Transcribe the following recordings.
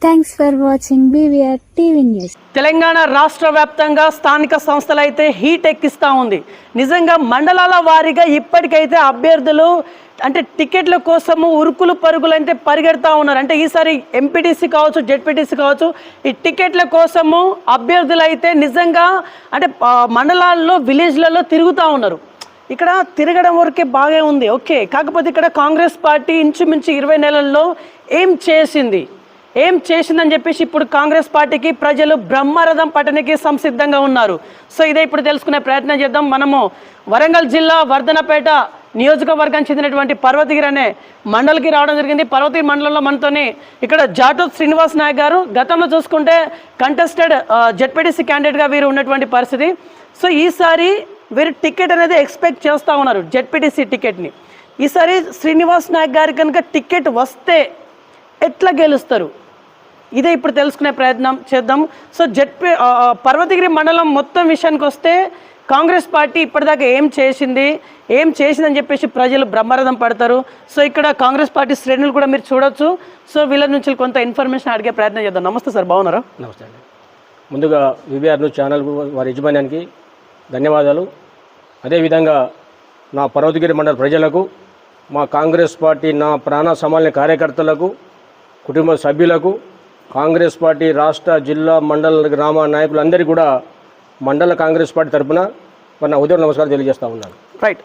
Thanks for watching BVR TV news. Telangana రాష్ట్ర వ్యాప్తంగా స్థానిక సంస్థలు అయితే హీట్ ఎక్కిస్తూ ఉంది. నిజంగా మండలాల వారీగా ఇప్పటికైతే అభ్యర్థులు అంటే టికెట్ల కోసము ఉరుకులు పరుగులు అంటే పరిగెడతా ఉన్నారు. అంటే ఈసారి ఎంపీటీసీ కావచ్చు, జెడ్పీటీసీ కావచ్చు, ఈ టికెట్ల కోసము అభ్యర్థులు అయితే నిజంగా అంటే మండలాల్లో విలేజ్లలో తిరుగుతూ ఉన్నారు. ఇక్కడ తిరగడం వరకే బాగా ఉంది, ఓకే. కాకపోతే ఇక్కడ కాంగ్రెస్ పార్టీ ఇంచుమించు 20 నెలల్లో ఏం చేసిందని చెప్పేసి ఇప్పుడు కాంగ్రెస్ పార్టీకి ప్రజలు బ్రహ్మరథం పట్టణానికి సంసిద్ధంగా ఉన్నారు. సో ఇదే ఇప్పుడు తెలుసుకునే ప్రయత్నం చేద్దాం. మనము వరంగల్ జిల్లా వర్ధనపేట నియోజకవర్గానికి చెందినటువంటి పర్వతగిరి అనే మండలికి రావడం జరిగింది. పర్వతగిరి మండలంలో మనతోని ఇక్కడ జాటూత్ శ్రీనివాస్ నాయక్ గారు, గతంలో చూసుకుంటే కంటెస్టెడ్ జెడ్పీటీసీ క్యాండిడేట్గా వీరు ఉన్నటువంటి పరిస్థితి. సో ఈసారి వీరు టికెట్ అనేది ఎక్స్పెక్ట్ చేస్తూ ఉన్నారు, జెడ్పీటీసీ టికెట్ని. ఈసారి శ్రీనివాస్ నాయక్ గారి కనుక టికెట్ వస్తే ఎట్లా గెలుస్తారు, ఇదే ఇప్పుడు తెలుసుకునే ప్రయత్నం చేద్దాం. సో పర్వతగిరి మండలం మొత్తం విషయానికి వస్తే కాంగ్రెస్ పార్టీ ఇప్పటిదాకా ఏం చేసిందని చెప్పేసి ప్రజలు బ్రహ్మరథం పడతారు. సో ఇక్కడ కాంగ్రెస్ పార్టీ శ్రేణులు కూడా మీరు చూడొచ్చు. సో వీళ్ళ నుంచి కొంత ఇన్ఫర్మేషన్ అడిగే ప్రయత్నం చేద్దాం. నమస్తే సార్, బాగున్నారా? నమస్తే అండి. ముందుగా BVR న్యూస్ ఛానల్ వారి యజమాన్యానికి ధన్యవాదాలు. అదేవిధంగా నా పర్వతగిరి మండల ప్రజలకు, మా కాంగ్రెస్ పార్టీ నా ప్రాణ సమాన కార్యకర్తలకు, కుటుంబ సభ్యులకు, కాంగ్రెస్ పార్టీ రాష్ట్ర, జిల్లా, మండల, గ్రామ నాయకులందరికీ కూడా మండల కాంగ్రెస్ పార్టీ తరఫున మన ఉదయం నమస్కారం తెలియజేస్తూ ఉన్నాను. రైట్.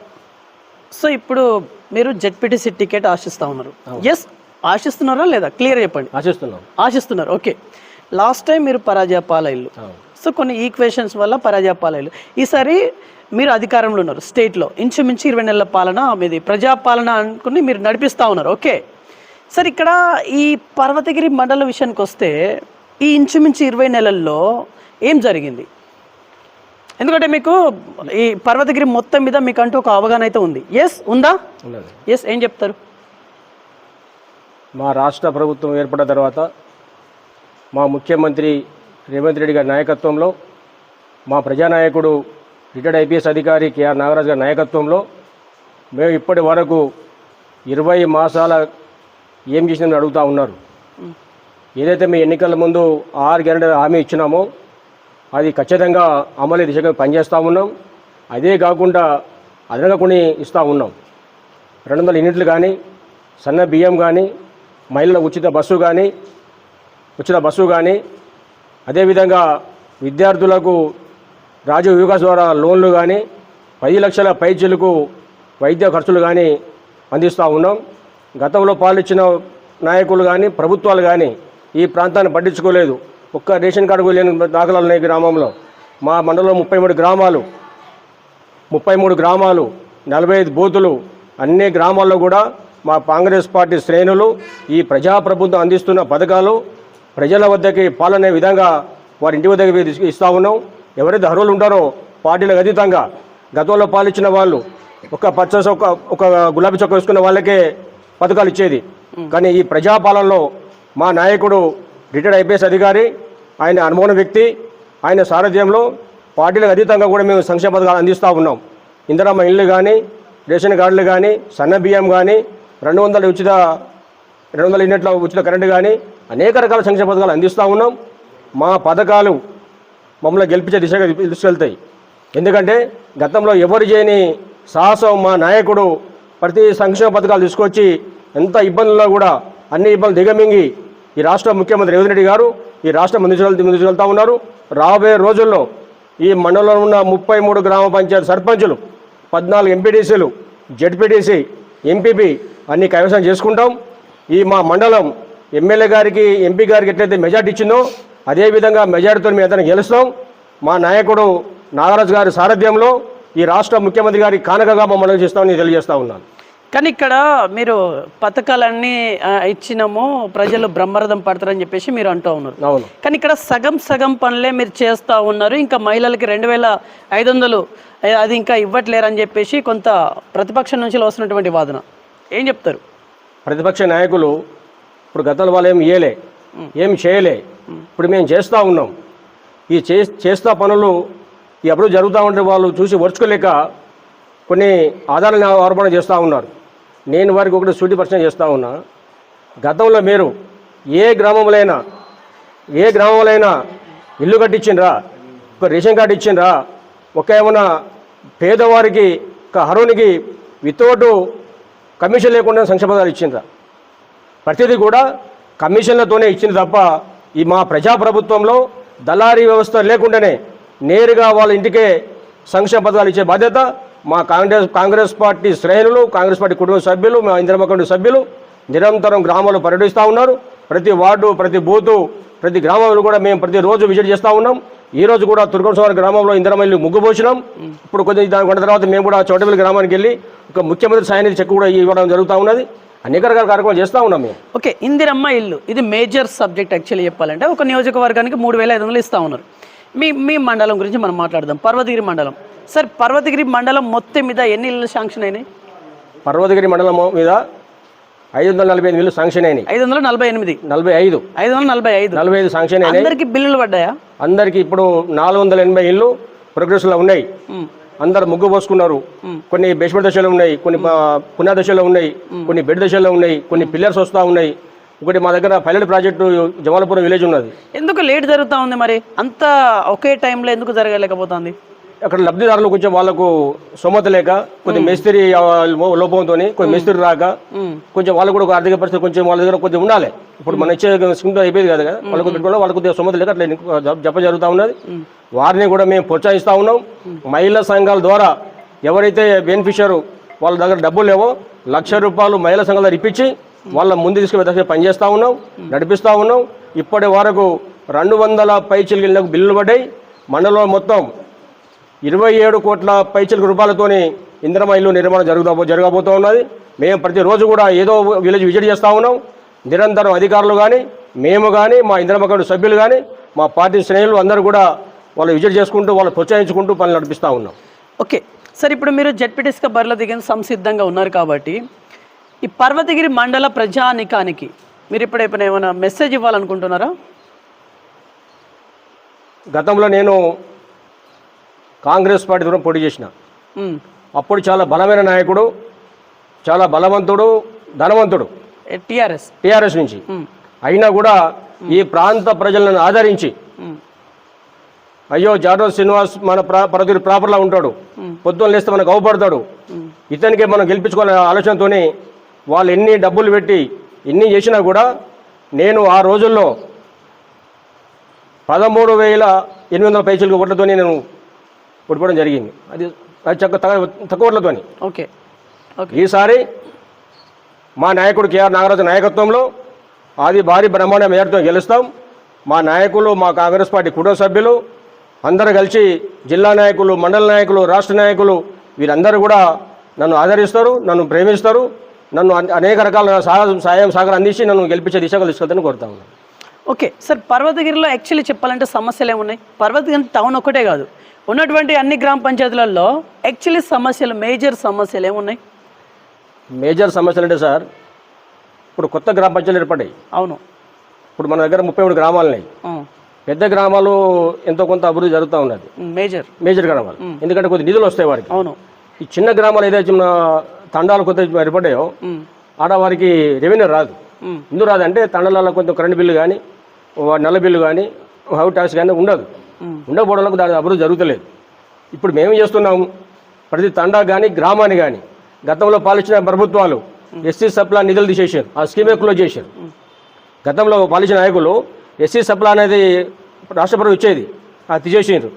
సో ఇప్పుడు మీరు జెడ్పీటీసీ టికెట్ ఆశిస్తూ ఉన్నారు. ఎస్, ఆశిస్తున్నారా లేదా క్లియర్ చెప్పండి. ఆశిస్తున్నారు, ఓకే. లాస్ట్ టైం మీరు పరాజయ పాలైళ్ళు, సో కొన్ని ఈక్వేషన్స్ వల్ల పరాజయ పాలైళ్ళు. ఈసారి మీరు అధికారంలో ఉన్నారు స్టేట్లో, ఇంచుమించు 20 నెలల పాలన మీది, ప్రజాపాలన అనుకుని మీరు నడిపిస్తూ ఉన్నారు, ఓకే. సార్ ఇక్కడ ఈ పర్వతగిరి మండల విషయానికి వస్తే ఈ ఇంచుమించు 20 నెలల్లో ఏం జరిగింది? ఎందుకంటే మీకు ఈ పర్వతగిరి మొత్తం మీద మీకంటూ ఒక అవగాహన అయితే ఉంది. ఎస్, ఉందా? ఎస్, ఏం చెప్తారు? మా రాష్ట్ర ప్రభుత్వం ఏర్పడిన తర్వాత మా ముఖ్యమంత్రి రేవంత్ రెడ్డి గారి నాయకత్వంలో, మా ప్రజానాయకుడు రిటైర్డ్ IPS అధికారి KR నాగరాజు గారి నాయకత్వంలో మేము ఇప్పటి వరకు 20 మాసాల ఏం చేసిందని అడుగుతూ ఉన్నారు. ఏదైతే మీ ఎన్నికల ముందు 6 గ్యారెంటీ హామీ ఇచ్చినామో అది ఖచ్చితంగా అమలు దిశగా పనిచేస్తూ ఉన్నాం. అదే కాకుండా అదనంగా కొన్ని ఇస్తూ ఉన్నాం. 200 యూనిట్లు కానీ, సన్న బియ్యం కానీ, మహిళల ఉచిత బస్సు కానీ, అదేవిధంగా విద్యార్థులకు రాజీవ్ వికాస్ ద్వారా లోన్లు కానీ, 10 లక్షల పైచీలకు వైద్య ఖర్చులు కానీ అందిస్తూ ఉన్నాం. గతంలో పాలించిన నాయకులు కానీ, ప్రభుత్వాలు కానీ ఈ ప్రాంతాన్ని పట్టించుకోలేదు. ఒక్క రేషన్ కార్డు లేని దాఖలాలు ఉన్నాయి గ్రామంలో. మా మండలంలో 33 గ్రామాలు, 45 బూతులు, అన్ని గ్రామాల్లో కూడా మా కాంగ్రెస్ పార్టీ శ్రేణులు ఈ ప్రజాప్రభుత్వం అందిస్తున్న పథకాలు ప్రజల వద్దకి పాలనే విధంగా వారి ఇంటి వద్దకి ఇస్తూ ఉన్నాం. ఎవరైతే అర్హులు ఉంటారో పార్టీలకు అతీతంగా గతంలో పాలించిన వాళ్ళు ఒక పచ్చ చొక్క, ఒక గులాబీ చొక్క వేసుకున్న వాళ్ళకే పథకాలు ఇచ్చేది. కానీ ఈ ప్రజాపాలనలో మా నాయకుడు రిటైర్డ్ IPS అధికారి, ఆయన అనుభవ వ్యక్తి, ఆయన సారథ్యంలో పార్టీలకు అతీతంగా కూడా మేము సంక్షేమ పథకాలు అందిస్తూ ఉన్నాం. ఇందిరమ్మ ఇళ్ళు కానీ, రేషన్ కార్డులు కానీ, సన్న బియ్యం కానీ, 200 యూనిట్ల ఉచిత కరెంటు కానీ అనేక రకాల సంక్షేమ పథకాలు అందిస్తూ ఉన్నాం. మా పథకాలు మమ్మల్ని గెలిపించే దిశగా తీసుకెళ్తాయి. ఎందుకంటే గతంలో ఎవరు చేయని సాహసం మా నాయకుడు ప్రతి సంక్షేమ పథకాలు తీసుకొచ్చి ఎంత ఇబ్బందుల్లో కూడా అన్ని ఇబ్బందులు దిగమింగి ఈ రాష్ట్ర ముఖ్యమంత్రి రేవంత్ రెడ్డి గారు ఈ రాష్ట్రం ముందుకెళ్తూ ఉన్నారు. రాబోయే రోజుల్లో ఈ మండలంలో ఉన్న 33 గ్రామ పంచాయతీ సర్పంచులు, 14 ఎంపీటీసీలు, జెడ్పీటీసీ, ఎంపీపీ అన్నీ కైవసం చేసుకుంటాం. ఈ మా మండలం ఎమ్మెల్యే గారికి, ఎంపీ గారికి ఎట్లయితే మెజార్టీ ఇచ్చిందో అదేవిధంగా మెజార్టీతో మేము అతను గెలుస్తాం. మా నాయకుడు నాగరాజు గారి సారథ్యంలో ఈ రాష్ట్ర ముఖ్యమంత్రి గారి కానుకగా మమ్మల్ని చేస్తామని తెలియజేస్తూ ఉన్నాను. కానీ ఇక్కడ మీరు పథకాలన్నీ ఇచ్చినాము, ప్రజలు బ్రహ్మరథం పడతారని చెప్పేసి మీరు అంటూ ఉన్నారు. అవును. కానీ ఇక్కడ సగం పనులే మీరు చేస్తూ ఉన్నారు. ఇంకా మహిళలకి 2500 అది ఇంకా ఇవ్వట్లేరని చెప్పేసి కొంత ప్రతిపక్షం నుంచి వస్తున్నటువంటి వాదన, ఏం చెప్తారు? ప్రతిపక్ష నాయకులు ఇప్పుడు గతంలో వాళ్ళు ఏం చేయలే. ఇప్పుడు మేము చేస్తూ ఉన్నాం. ఈ చేస్తా పనులు ఎప్పుడు జరుగుతూ ఉంటే వాళ్ళు చూసి ఓర్చుకోలేక కొన్ని ఆధారాలను ఆరోపణ చేస్తూ ఉన్నారు. నేను వారికి ఒకటి సూటి ప్రశ్న చేస్తూ ఉన్నా. గతంలో మీరు ఏ గ్రామంలో అయినా ఏ గ్రామంలో ఇల్లు కట్టించిండ్రా, ఒక రేషన్ కార్డు ఇచ్చిండ్రా, ఒక ఏమైనా పేదవారికి ఒక అర్హునికి వితౌట్ కమిషన్ లేకుండా సంక్షేమ పథకాలు ఇచ్చిండ్రా? ప్రతిదీ కూడా కమిషన్లతోనే ఇచ్చింది తప్ప ఈ మా ప్రజాప్రభుత్వంలో దళారీ వ్యవస్థ లేకుండానే నేరుగా వాళ్ళ ఇంటికే సంక్షేమ పథకాలు ఇచ్చే బాధ్యత మా కాంగ్రెస్ పార్టీ శ్రేణులు, కాంగ్రెస్ పార్టీ కుటుంబ సభ్యులు, మా ఇందిరమ్మ కమిటీ సభ్యులు నిరంతరం గ్రామాల్లో పర్యటిస్తూ ఉన్నారు. ప్రతి వార్డు, ప్రతి బూతు, ప్రతి గ్రామంలో కూడా మేము ప్రతిరోజు విజిట్ చేస్తూ ఉన్నాం. ఈ రోజు కూడా తుర్కంస్వామి గ్రామంలో ఇందిరమ్మ ఇల్లు ముగ్గు పోసినాం. ఇప్పుడు కొద్ది గంట తర్వాత మేము కూడా చోటపల్లి గ్రామానికి వెళ్ళి ఒక ముఖ్యమంత్రి సాయనిధి చెక్ కూడా ఇవ్వడం జరుగుతూ ఉన్నది. అనేక రకాల కార్యక్రమాలు చేస్తూ ఉన్నాం మేము. ఓకే, ఇందిరమ్మ ఇల్లు ఇది మేజర్ సబ్జెక్ట్ యాక్చువల్లీ చెప్పాలంటే. ఒక నియోజకవర్గానికి 3,500 ఇస్తూ ఉన్నారు. మీ మండలం గురించి మనం మాట్లాడదాం. పర్వతగిరి మండలం. సార్, పర్వతగిరి మండలం మొత్తం మీద ఎన్ని ఇళ్ళు శాంక్షన్ అయినాయి? పర్వతగిరి మండలం మీద 545 ఇళ్ళు శాంక్షన్ అయినాయి. 548, 45, 545 శాంక్షన్ అయినాయి. అందరికి బిల్లులు పడ్డాయా? అందరికి ఇప్పుడు 480 ఇళ్ళు ప్రోగ్రెస్లో ఉన్నాయి. అందరు ముగ్గు పోసుకున్నారు. కొన్ని బేస్మెంట్ దశలో ఉన్నాయి, కొన్ని పునా దశలో ఉన్నాయి, కొన్ని బెడ్ దశలో ఉన్నాయి, కొన్ని పిల్లర్స్ వస్తూ ఉన్నాయి. ఒకటి మా దగ్గర పైలట్ ప్రాజెక్టు జమాలపురం విలేజ్ ఉన్నది. ఎందుకు లేట్ జరుగుతూ ఉంది మరి? అంత ఒకే టైంలో ఎందుకు జరగలేకపోతుంది? అక్కడ లబ్ధిదారులు కొంచెం వాళ్ళకు సొమ్మత లేక, కొంచెం మేస్త్రి లోపంతో, కొంచెం మేస్త్రి రాక, కొంచెం వాళ్ళు కూడా ఒక ఆర్థిక పరిస్థితి కొంచెం వాళ్ళ దగ్గర కొంచెం ఉండాలి. ఇప్పుడు మన ఇచ్చే స్కీమ్ అయిపోయింది కదా, వాళ్ళకు పెట్టుకోవడం వాళ్ళకు కొద్దిగా సొమ్మత లేక అట్లా జప జరుగుతూ ఉన్నది. వారిని కూడా మేము ప్రోత్సహిస్తూ ఉన్నాం. మహిళా సంఘాల ద్వారా ఎవరైతే బెనిఫిషియర్ వాళ్ళ దగ్గర డబ్బులు లేవో ₹1,00,000 మహిళా సంఘాల దగ్గర ఇప్పించి వాళ్ళ ముందు తీసుకుని పనిచేస్తూ ఉన్నాం, నడిపిస్తూ ఉన్నాం. ఇప్పటి వరకు 200 పైచిలకు బిల్లులు పడ్డాయి. మండలంలో మొత్తం 27 కోట్ల పైచిలకు రూపాయలతోని ఇందిరమ్మ ఇల్లు నిర్మాణం జరగబోతూ ఉన్నది. మేము ప్రతిరోజు కూడా ఏదో విలేజ్ విజిట్ చేస్తూ ఉన్నాం. నిరంతరం అధికారులు కానీ, మేము కానీ, మా ఇందిరమ్మ కమిటీ సభ్యులు కానీ, మా పార్టీ శ్రేణులు అందరూ కూడా వాళ్ళు విజిట్ చేసుకుంటూ వాళ్ళు ప్రోత్సహించుకుంటూ పనులు నడిపిస్తూ ఉన్నాం. ఓకే సార్, ఇప్పుడు మీరు జెడ్పీటీసీగా బరిలో దిగిన సంసిద్ధంగా ఉన్నారు కాబట్టి ఈ పర్వతగిరి మండల ప్రజానికానికి మీరు ఇప్పుడు ఏమైనా మెసేజ్ ఇవ్వాలనుకుంటున్నారా? గతంలో నేను కాంగ్రెస్ పార్టీ తరఫున పోటీ చేసిన. అప్పుడు చాలా బలమైన నాయకుడు, చాలా బలవంతుడు, ధనవంతుడు టీఆర్ఎస్ నుంచి. అయినా కూడా ఈ ప్రాంత ప్రజలను ఆదరించి, అయ్యో జాడో శ్రీనివాస్ మన పర్వతగిరి ప్రాపర్లా ఉంటాడు, పొద్దున్న లేస్తే మనకు అవపడతాడు, ఇతనికే మనం గెలిపించుకోవాలనే ఆలోచనతోనే వాళ్ళు ఎన్ని డబ్బులు పెట్టి ఎన్ని చేసినా కూడా నేను ఆ రోజుల్లో 13,800 పైసలు ఓట్లతో నేను ఓడిపోవడం జరిగింది. అది తక్కువ ఓట్లతో. ఓకే, ఈసారి మా నాయకుడు కేఆర్ నాగరాజు నాయకత్వంలో అది భారీ బ్రహ్మాండ మేరతో గెలుస్తాం. మా నాయకులు, మా కాంగ్రెస్ పార్టీ కుటుంబ సభ్యులు అందరూ కలిసి జిల్లా నాయకులు, మండల నాయకులు, రాష్ట్ర నాయకులు వీరందరూ కూడా నన్ను ఆదరిస్తారు, నన్ను ప్రేమిస్తారు, నన్ను అనేక రకాల సాయం సహకారం అందించి నన్ను గెలిపించే దిశగా తీసుకెళ్తాను కోరుతా ఉన్నాను. ఓకే సార్, పర్వతగిరిలో యాక్చువల్లీ చెప్పాలంటే సమస్యలు ఏమున్నాయి? పర్వతగిరి టౌన్ ఒక్కటే కాదు, ఉన్నటువంటి అన్ని గ్రామ పంచాయతీలలో యాక్చువల్లీ సమస్యలు, మేజర్ సమస్యలు ఏమున్నాయి? మేజర్ సమస్యలు అంటే సార్, ఇప్పుడు కొత్త గ్రామ పంచాయతీలు ఏర్పడ్డాయి. అవును, ఇప్పుడు మన దగ్గర 33 గ్రామాలు ఉన్నాయి. పెద్ద గ్రామాలు ఎంతో కొంత అభివృద్ధి జరుగుతూ ఉన్నది, మేజర్ గ్రామాలు, ఎందుకంటే కొద్ది నిధులు వస్తాయి వారికి. అవును, ఈ చిన్న గ్రామాలు ఏదైతే తండాలు కొత్త ఏర్పడ్డాయో ఆడ వారికి రెవెన్యూ రాదు. ఎందుకు రాదు అంటే తండాలలో కొంత కరెంట్ బిల్లు కానీ, నల్ల బిల్లు కానీ, హౌస్ ట్యాక్స్ కానీ ఉండదు. ఉండకపోవడానికి దాని అభివృద్ధి జరుగుతలేదు. ఇప్పుడు మేము చేస్తున్నాము, ప్రతి తండా కానీ గ్రామాన్ని కానీ గతంలో పాలించిన ప్రభుత్వాలు ఎస్సీ సప్లా నిధులు తీసేసారు, ఆ స్కీమే క్లోజ్ చేశారు. గతంలో పాలించిన నాయకులు ఎస్సీ సప్లా అనేది రాష్ట్ర ప్రభుత్వం ఇచ్చేది, అది తీసేసారు.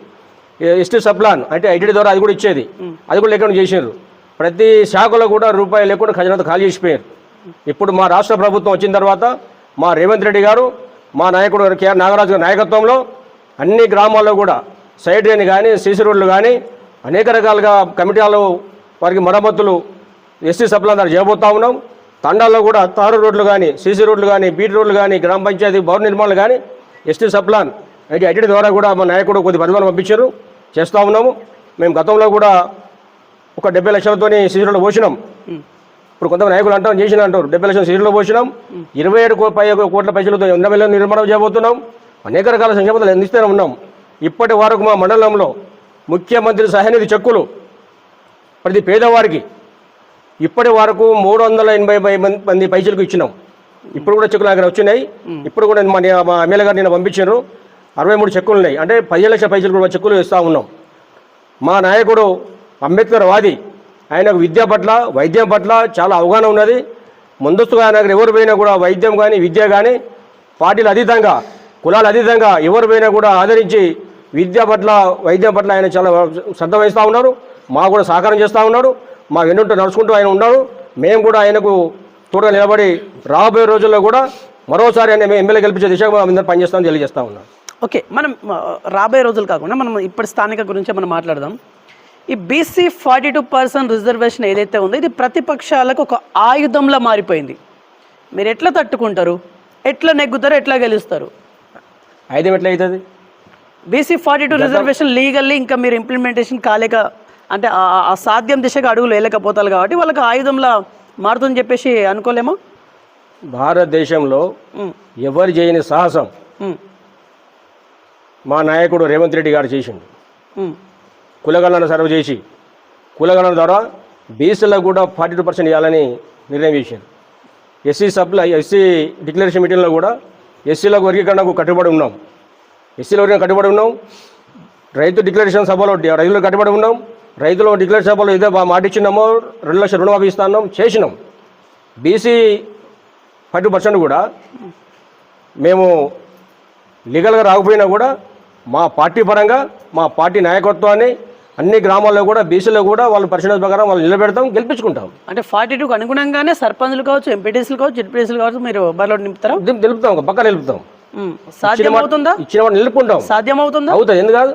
ఎస్టీ సప్లాన్ అంటే ఐటీ ద్వారా అది కూడా ఇచ్చేది, అది కూడా లేకుండా చేసారు. ప్రతి శాఖలో కూడా రూపాయి లేకుండా ఖజానాతో ఖాళీ చేసిపోయారు. ఇప్పుడు మా రాష్ట్ర ప్రభుత్వం వచ్చిన తర్వాత మా రేవంత్ రెడ్డి గారు, మా నాయకుడు కేఆర్ నాగరాజు గారి నాయకత్వంలో అన్ని గ్రామాల్లో కూడా సైడ్ డ్రైన్ కానీ, సీసీ రోడ్లు కానీ అనేక రకాలుగా కమిటీలు వారికి మరమ్మతులు ఎస్టీ సప్లాన్ ద్వారా చేయబోతా ఉన్నాం. తండాల్లో కూడా తారు రోడ్లు కానీ, సీసీ రోడ్లు కానీ, బీట్ రోడ్లు కానీ, గ్రామ పంచాయతీ భవన నిర్మాణాలు కానీ ఎస్టీ సప్లాన్ ఐటీ ద్వారా కూడా మా నాయకుడు కొద్ది పరిమాణం పంపించారు, చేస్తూ ఉన్నాము. మేము గతంలో కూడా ఒక 70 లక్షలతో సీసీ రోడ్లు పోసినాం. ఇప్పుడు కొంతమంది నాయకులు అంటాం చేసిన అంటారు, 70 లక్షల సీసీ రోడ్లు పోసినాం. 27 కోట్ల పైసలతో 100 మిలియన్ నిర్మాణం చేయబోతున్నాం. అనేక రకాల సంక్షేమాలు అందిస్తూనే ఉన్నాం. ఇప్పటి వరకు మా మండలంలో ముఖ్యమంత్రి సహాయనిధి చెక్కులు ప్రతి పేదవారికి ఇప్పటి వరకు 380 మంది పైసలకు ఇచ్చినాం. ఇప్పుడు కూడా చెక్కులు దగ్గర వచ్చినాయి. ఇప్పుడు కూడా మా ఎమ్మెల్యే గారు నిన్న పంపించారు. 63 చెక్కులు ఉన్నాయి. అంటే 15 లక్షల పైసలు కూడా చెక్కులు ఇస్తూ ఉన్నాం. మా నాయకుడు అంబేద్కర్ వాది. ఆయనకు విద్య పట్ల వైద్యం పట్ల చాలా అవగాహన ఉన్నది. ముందస్తుగా ఆయన ఎవరు పోయినా కూడా వైద్యం కానీ విద్య కానీ పార్టీలు అతీతంగా కులాలు అతీతంగా ఎవరు పోయినా కూడా ఆదరించి విద్య పట్ల వైద్యం పట్ల ఆయన చాలా శ్రద్ధ వహిస్తూ ఉన్నారు. మాకు కూడా సహకారం చేస్తూ ఉన్నాడు. మా వెన్నుంటూ నడుచుకుంటూ ఆయన ఉన్నాడు. మేము కూడా ఆయనకు తోడుగా నిలబడి రాబోయే రోజుల్లో కూడా మరోసారి ఆయన ఎమ్మెల్యే గెలిపించే దిశగా అందరూ పనిచేస్తామని తెలియజేస్తూ ఉన్నాం. ఓకే, మనం రాబోయే రోజులు కాకుండా మనం ఇప్పటి స్థానిక గురించి మనం మాట్లాడదాం. ఈ బీసీ 42% రిజర్వేషన్ ఏదైతే ఉందో ఇది ప్రతిపక్షాలకు ఒక ఆయుధంలా మారిపోయింది. మీరు ఎట్లా తట్టుకుంటారు, ఎట్లా నెగ్గుతారు, ఎట్లా గెలుస్తారు? ఆయుధం ఎట్లా అవుతుంది? బీసీ 42 రిజర్వేషన్ లీగల్లీ ఇంకా మీరు ఇంప్లిమెంటేషన్ కాలేక అంటే ఆ సాధ్యం దిశగా అడుగులు వేయలేకపోతారు కాబట్టి వాళ్ళకి ఆయుధంలా మారుతుందని చెప్పేసి అనుకోలేమా? భారతదేశంలో ఎవరు చేయని సాహసం మా నాయకుడు రేవంత్ రెడ్డి గారు చేసిండు. కులగణన సర్వ్ చేసి కులగణన ద్వారా బీసీలకు కూడా 42% ఇవ్వాలని నిర్ణయం చేశారు. ఎస్సీ డిక్లరేషన్ మీటింగ్లో కూడా ఎస్సీలకు వర్గీకరణకు కట్టుబడి ఉన్నాం. ఎస్సీల వర్గీకరణ కట్టుబడి ఉన్నాం. రైతు డిక్లరేషన్ సభలో రైతులకు కట్టుబడి ఉన్నాం. రైతుల డిక్లరేషన్ సభలో ఇదే మాట ఇచ్చినామో 2 లక్షల రుణమాఫీ ఇస్తున్నాం చేసినాం. బీసీ 40% కూడా మేము లీగల్గా రాకపోయినా కూడా మా పార్టీ పరంగా మా పార్టీ నాయకత్వాన్ని అన్ని గ్రామాల్లో కూడా బీసీలో కూడా వాళ్ళు పరిశీలన ప్రకారం వాళ్ళు నిలబెడతాం, గెలిపించుకుంటాం. అంటే 42కు అనుగుణంగానే సర్పంచ్లు కావచ్చు, ఎంపీటీసీలు కావచ్చు, జెడ్పీటీసీలు కావచ్చు మీరు బరిలో నింపుతారా? నిలుపుతాం, పక్క నిలుపుతాం. సాధ్యమవుతుందా? ఇచ్చిన వాడు నిలుపుకుంటాం. సాధ్యమవుతుందా? అవుతుంది, ఎందుకు కాదు.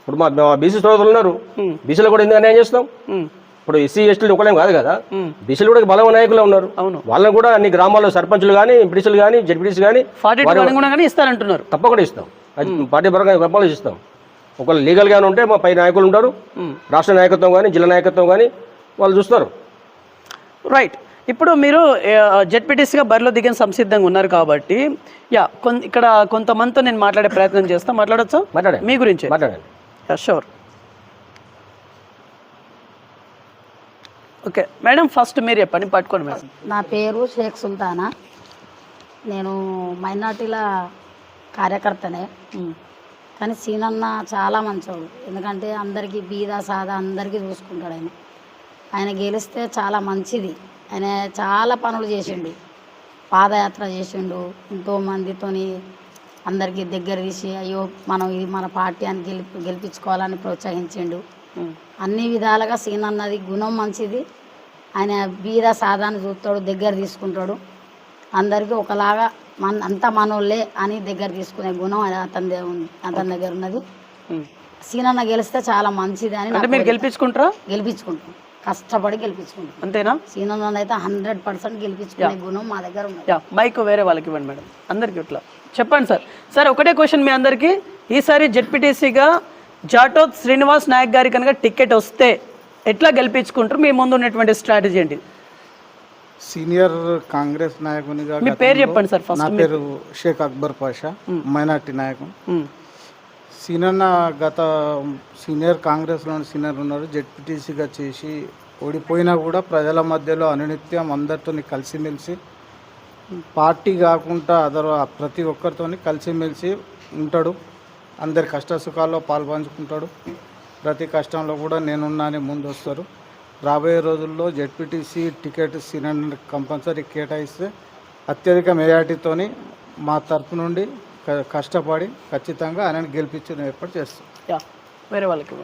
ఇప్పుడు మా బీసీ సోదరులు ఉన్నారు, బీసీలో కూడా ఎందుకు అన్యాయం చేస్తాం? ఇప్పుడు ఎస్సీ ఎస్టీలు ఒకలేం కాదు కదా, బీసీలు కూడా బలమైన నాయకులు ఉన్నారు. వాళ్ళని కూడా అన్ని గ్రామాల్లో సర్పంచులు కానీ ఎంపీటీసీలు కానీ జెడ్పీటీసీ కానీ ఇస్తారంటున్నారు. తప్పకుండా ఇస్తాం. పార్టీ పరంగా కంపల్సరీ ఇస్తాం. ఒకవేళ లీగల్గానే ఉంటే మా పై నాయకులు ఉంటారు, రాష్ట్ర నాయకత్వం కానీ జిల్లా నాయకత్వం కానీ వాళ్ళు చూస్తారు. రైట్. ఇప్పుడు మీరు జెడ్పీటీసీగా బరిలో దిగిన సంసిద్ధంగా ఉన్నారు కాబట్టి ఇక్కడ కొంతమందితో నేను మాట్లాడే ప్రయత్నం చేస్తాను. మాట్లాడచ్చా? మాట్లాడండి. మీ గురించి మాట్లాడండి. షూర్. ఓకే మేడం, ఫస్ట్ మీరు చెప్పండి, పట్టుకోండి మేడం. నా పేరు షేక్ సుల్తానా. నేను మైనార్టీల కార్యకర్తనే. కానీ సీనన్న చాలా మంచోడు. ఎందుకంటే అందరికీ బీద సాదా అందరికీ చూసుకుంటాడు. ఆయన గెలిస్తే చాలా మంచిది. ఆయన చాలా పనులు చేసిండు, పాదయాత్ర చేసిండు, ఎంతోమందితోని అందరికీ దగ్గర తీసి అయ్యో మనం ఇది మన పార్టీ అని గెలిపించుకోవాలని ప్రోత్సహించిండు. అన్ని విధాలుగా సీనన్నది గుణం మంచిది. ఆయన బీద సాదాన్ని చూస్తాడు, దగ్గర తీసుకుంటాడు. అందరికీ ఒకలాగా అంతా మనోళ్ళే అని దగ్గర తీసుకునే గుణం అతని దగ్గర ఉన్నది. సీనన్న గెలిస్తే చాలా మంచిది అని మీరు గెలిపించుకుంటారా? గెలిపించుకుంటాం, కష్టపడి గెలిపించుకుంటాం. అంతేనా? సీనన్న అయితే 100% గెలిపించుకునే గుణం మా దగ్గర ఉంది. మైక్ వేరే వాళ్ళకి ఇవ్వండి మేడం, అందరికి ఇట్లా చెప్పండి. సార్ ఒకటే క్వశ్చన్ మీ అందరికీ. ఈసారి జెడ్పీటీసీగా జాటోత్ శ్రీనివాస్ నాయక్ గారి కనుక టికెట్ వస్తే ఎట్లా గెలిపించుకుంటారు? మీ ముందు ఉన్నటువంటి స్ట్రాటజీ ఏంటి? సీనియర్ కాంగ్రెస్ నాయకునిగా మీ పేరు చెప్పండి సార్. ఫస్ట్ నా పేరు షేక్ అక్బర్ పాషా, మైనార్టీ నాయకం. సీనన్న గత సీనియర్ కాంగ్రెస్లోని సీనియర్ ఉన్నారు. జెడ్పీటీసీగా చేసి ఓడిపోయినా కూడా ప్రజల మధ్యలో అనునిత్యం అందరితో కలిసిమెలిసి పార్టీ కాకుండా ప్రతి ఒక్కరితో కలిసిమెలిసి ఉంటాడు. అందరి కష్ట సుఖాల్లో పాల్పంచుకుంటాడు. ప్రతి కష్టంలో కూడా నేనున్నా అని ముందు వస్తారు. రాబోయే రోజుల్లో జెడ్పీటీసీ టికెట్ సీనియర్ కంపల్సరీ కేటాయిస్తే అత్యధిక మెజార్టీతోని మా తరపు నుండి కష్టపడి ఖచ్చితంగా ఆయనను గెలిపించిన ఏర్పాటు చేస్తాం. వేరే వాళ్ళకి.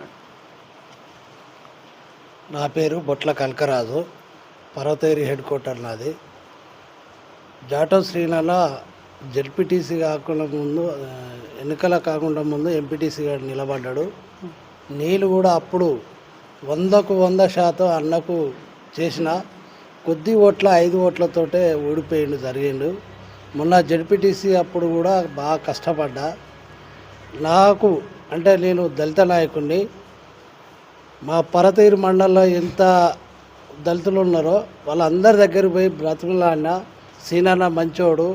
నా పేరు బొట్ల కల్కరాజు, పర్వతగిరి హెడ్ క్వార్టర్ నాది. జాటో శ్రీనల జెడ్పీటీసీ కాకుండా ముందు ఎన్నికల కాకుండా ముందు ఎంపీటీసీగా నిలబడ్డాడు. నీళ్ళు కూడా అప్పుడు 100కు 100% అన్నకు చేసిన కొద్ది ఓట్ల 5 ఓట్లతోటే ఓడిపోయిండు జరిగిండు. మొన్న జెడ్పీటీసీ అప్పుడు కూడా బాగా కష్టపడ్డా. నాకు అంటే నేను దళిత నాయకుడిని. మా పర్వతగిరి మండలంలో ఎంత దళితులు ఉన్నారో వాళ్ళందరి దగ్గరికి పోయి బ్రతుకులాడినా. సీనన్న మంచోడు,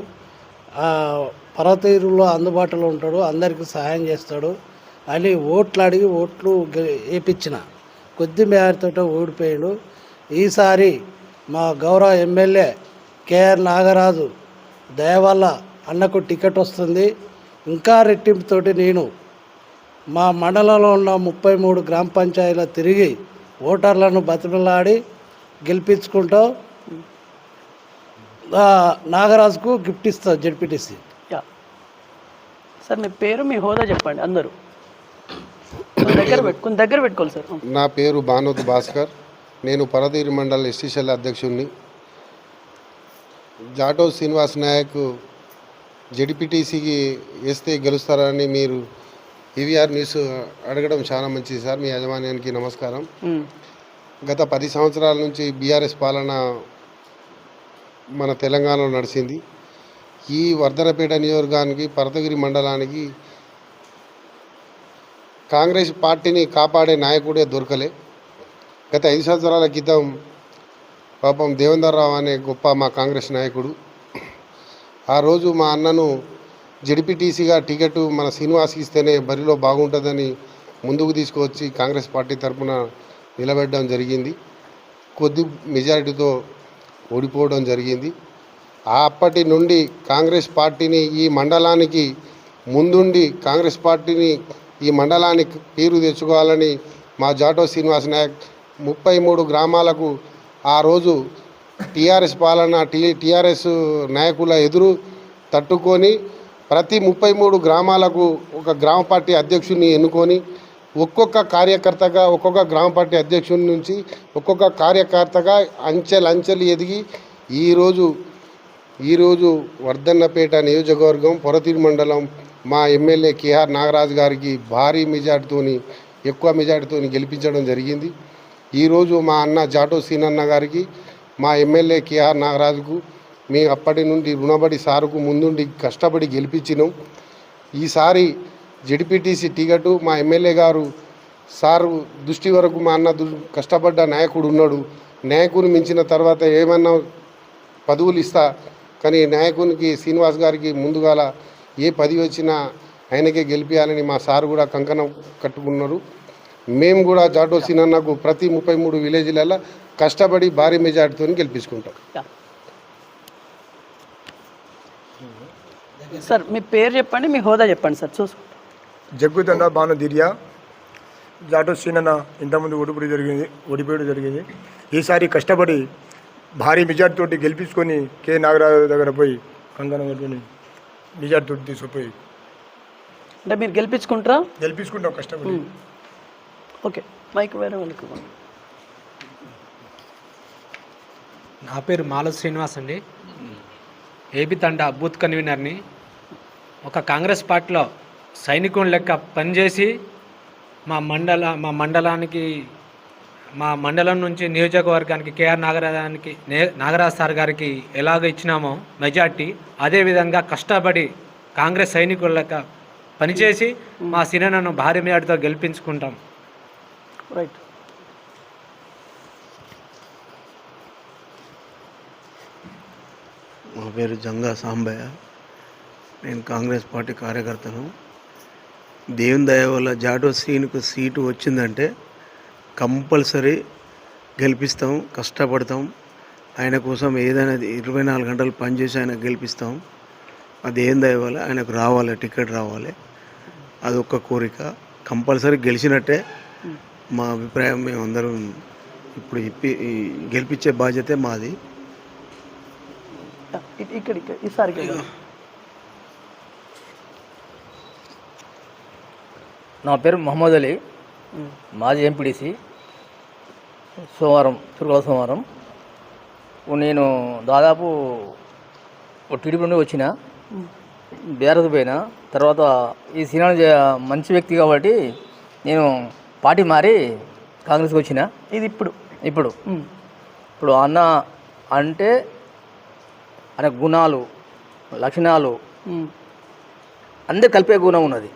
పర్వతగిరిలో అందుబాటులో ఉంటాడు, అందరికీ సహాయం చేస్తాడు అని ఓట్లు అడిగి ఓట్లు వేయించిన. కొద్ది మేరతో ఓడిపోయాడు. ఈసారి మా గౌరవ ఎమ్మెల్యే కేఆర్ నాగరాజు దయ వల్ల అన్నకు టికెట్ వస్తుంది. ఇంకా రెట్టింపుతోటి నేను మా మండలంలో ఉన్న 33 గ్రామ పంచాయతీలో తిరిగి ఓటర్లను బతిమలాడి గెలిపించుకుంటూ నాగరాజుకు గిఫ్ట్ ఇస్తా జెడ్పీటీసీ. సార్ మీ పేరు మీ హోదా చెప్పండి అందరూ. దగ్గర పెట్టుకోవాలి సార్. నా పేరు భానోత్ భాస్కర్. నేను పరదీరి మండల్ ఎస్టీసీఎల్ అధ్యక్షుడిని. జాటో శ్రీనివాస్ నాయక్ జెడ్పీటీసీకి వేస్తే గెలుస్తారని మీరు ఈవీఆర్ న్యూస్ అడగడం చాలా మంచిది సార్. మీ యాజమాన్యానికి నమస్కారం. గత 10 సంవత్సరాల నుంచి బీఆర్ఎస్ పాలన మన తెలంగాణలో నడిచింది. ఈ వర్ధనపేట నియోజకవర్గానికి పర్వతగిరి మండలానికి కాంగ్రెస్ పార్టీని కాపాడే నాయకుడే దొరకలే. గత 5 సంవత్సరాల క్రితం పాపం దేవేందర్ రావు అనే గొప్ప మా కాంగ్రెస్ నాయకుడు ఆ రోజు మా అన్నను జెడ్పీటీసీగా టికెట్ మన శ్రీనివాస్కి ఇస్తేనే బరిలో బాగుంటుందని ముందుకు తీసుకువచ్చి కాంగ్రెస్ పార్టీ తరఫున నిలబెట్టడం జరిగింది. కొద్ది మెజారిటీతో ఓడిపోవడం జరిగింది. అప్పటి నుండి కాంగ్రెస్ పార్టీని ఈ మండలానికి ముందుండి కాంగ్రెస్ పార్టీని ఈ మండలానికి పేరు తెచ్చుకోవాలని మా జాటో శ్రీనివాస్ నాయక్ 33 గ్రామాలకు ఆ రోజు టీఆర్ఎస్ పాలన టీఆర్ఎస్ నాయకుల ఎదురు తట్టుకొని ప్రతి 33 గ్రామాలకు ఒక గ్రామ పార్టీ అధ్యక్షుడిని ఎన్నుకొని ఒక్కొక్క కార్యకర్తగా ఒక్కొక్క గ్రామ పార్టీ అధ్యక్షుడి నుంచి ఒక్కొక్క కార్యకర్తగా అంచెలు ఎదిగి ఈరోజు వర్ధన్నపేట నియోజకవర్గం పొరతీరు మండలం మా ఎమ్మెల్యే కేఆర్ నాగరాజు గారికి భారీ మెజార్టీతోని ఎక్కువ మెజార్టీతోని గెలిపించడం జరిగింది. ఈరోజు మా అన్న జాటో సీనన్న గారికి మా ఎమ్మెల్యే కేఆర్ నాగరాజుకు మేము అప్పటి నుండి రుణపడి సారుకు ముందుండి కష్టపడి గెలిపించినాం. ఈసారి జెడ్పీటీసీ టికెట్ మా ఎమ్మెల్యే గారు సారు దృష్టి వరకు మా అన్న కష్టపడ్డ నాయకుడు ఉన్నాడు. నాయకుని మించిన తర్వాత ఏమన్నా పదవులు ఇస్తా, కానీ నాయకునికి శ్రీనివాస్ గారికి ముందుగాల ఏ పదవి వచ్చినా ఆయనకే గెలిపించాలని మా సారు కూడా కంకణం కట్టుకున్నారు. మేము కూడా జాటో సీనన్నకు ప్రతి 33 విలేజ్లలో కష్టపడి భారీ మెజార్టీతో గెలిపించుకుంటాం. సార్ మీ పేరు చెప్పండి, మీ హోదా చెప్పండి సార్. చూసుకుంటాం. జగ్గుతండ భానుదిర్య. జాటో సీనన్న ఇంతకుముందు ఓడిపోయడం జరిగింది. ఈసారి కష్టపడి భారీ మెజార్టీతోటి గెలిపించుకొని కె నాగరాజు దగ్గర పోయి కంకణం కట్టుకొని మెజార్టీతోటి తీసుకుపోయి అంటే మీరు గెలిపించుకుంటారా? గెలిపించుకుంటాం కష్టపడి. ఓకే, మైక్ వేరే వాళ్ళకి. నా పేరు మాల శ్రీనివాస్ అండి. ఏపీ తండా బూత్ కన్వీనర్ని. ఒక కాంగ్రెస్ పార్టీలో సైనికుని లెక్క పనిచేసి మా మండలం నుంచి నియోజకవర్గానికి కేఆర్ నాగరాజ్ సార్ గారికి ఎలాగ ఇచ్చినామో మెజార్టీ, అదేవిధంగా కష్టపడి కాంగ్రెస్ సైనికుల లెక్క పనిచేసి మా సినన్నను భారీ మెజార్టీతో గెలిపించుకుంటాం. రైట్. మా పేరు జంగా సాంబయ్య. నేను కాంగ్రెస్ పార్టీ కార్యకర్తను. దేవుని దయ వల్ల జాటో శ్రీనుకు సీటు వచ్చిందంటే కంపల్సరీ గెలిపిస్తాం, కష్టపడతాం. ఆయన కోసం ఏదైనా 24 గంటలు పనిచేసి ఆయన గెలిపిస్తాం. అది ఏం దయ వల్ల ఆయనకు రావాలి, టికెట్ రావాలి, అదొక్క కోరిక. కంపల్సరీ గెలిచినట్టే మా అభిప్రాయం. మేమందరం ఇప్పుడు గెలిపించే బాధ్యతే మాది. నా పేరు మహమ్మద్ అలీ, మాజీ ఎంపీడీసీ. సోమవారం నేను దాదాపు టీడీపీ నుండి వచ్చిన, బీఆర్ఎస్ పోయిన తర్వాత ఈ సినిమా మంచి వ్యక్తి కాబట్టి నేను పార్టీ మారి కాంగ్రెస్కి వచ్చిన. ఇది ఇప్పుడు అన్న అంటే ఆయన గుణాలు, లక్షణాలు అందరు కలిపే గుణం ఉన్నది.